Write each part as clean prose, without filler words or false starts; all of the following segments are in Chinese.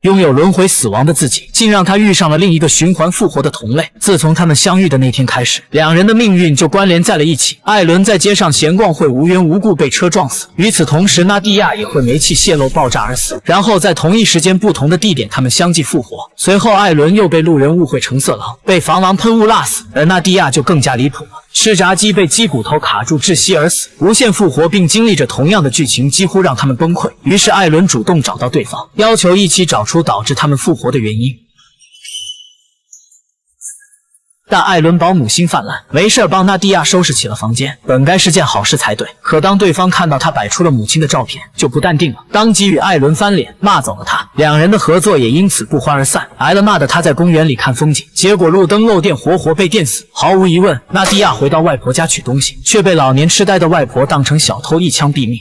拥有轮回死亡的自己，竟让他遇上了另一个循环复活的同类。自从他们相遇的那天开始，两人的命运就关联在了一起。艾伦在街上闲逛会无缘无故被车撞死，与此同时，纳蒂亚也会煤气泄漏爆炸而死。然后在同一时间、不同的地点，他们相继复活。随后，艾伦又被路人误会成色狼，被防狼喷雾辣死，而纳蒂亚就更加离谱了。吃炸鸡被鸡骨头卡住窒息而死，无限复活并经历着同样的剧情，几乎让他们崩溃。于是艾伦主动找到对方，要求一起找出导致他们复活的原因。但艾伦保姆心泛滥，没事帮纳蒂亚收拾起了房间，本该是件好事才对。可当对方看到他摆出了母亲的照片，就不淡定了，当即与艾伦翻脸，骂走了他。两人的合作也因此不欢而散。挨了骂的他在公园里看风景，结果路灯漏电，活活被电死。毫无疑问，纳蒂亚回到外婆家取东西，却被老年痴呆的外婆当成小偷，一枪毙命。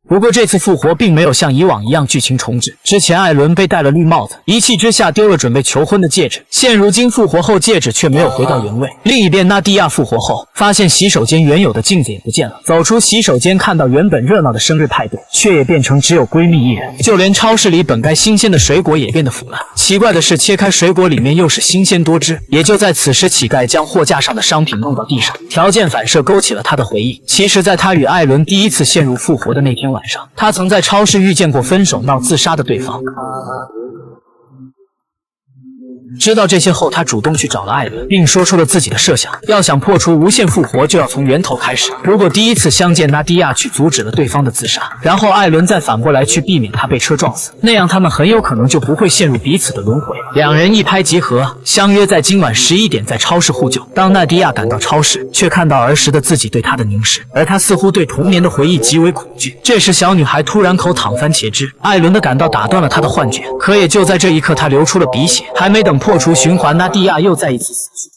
不过这次复活并没有像以往一样剧情重置。之前艾伦被戴了绿帽子，一气之下丢了准备求婚的戒指，现如今复活后戒指却没有回到原位。另一边，纳蒂亚复活后发现洗手间原有的镜子也不见了，走出洗手间看到原本热闹的生日派对，却也变成只有闺蜜一人。就连超市里本该新鲜的水果也变得腐烂。奇怪的是，切开水果里面又是新鲜多汁。也就在此时，乞丐将货架上的商品弄到地上，条件反射勾起了他的回忆。其实在他与艾伦第一次陷入复活的那天晚上，他曾在超市遇见过分手闹自杀的对方。知道这些后，他主动去找了艾伦，并说出了自己的设想。要想破除无限复活，就要从源头开始。如果第一次相见，纳蒂亚去阻止了对方的自杀，然后艾伦再反过来去避免他被车撞死，那样他们很有可能就不会陷入彼此的轮回。两人一拍即合，相约在今晚11点在超市互救。当纳蒂亚赶到超市，却看到儿时的自己对她的凝视，而她似乎对童年的回忆极为恐惧。这时，小女孩突然口淌番茄汁，艾伦的赶到打断了她的幻觉。可也就在这一刻，她流出了鼻血，还没等破除循环，纳蒂亚又再一次死去。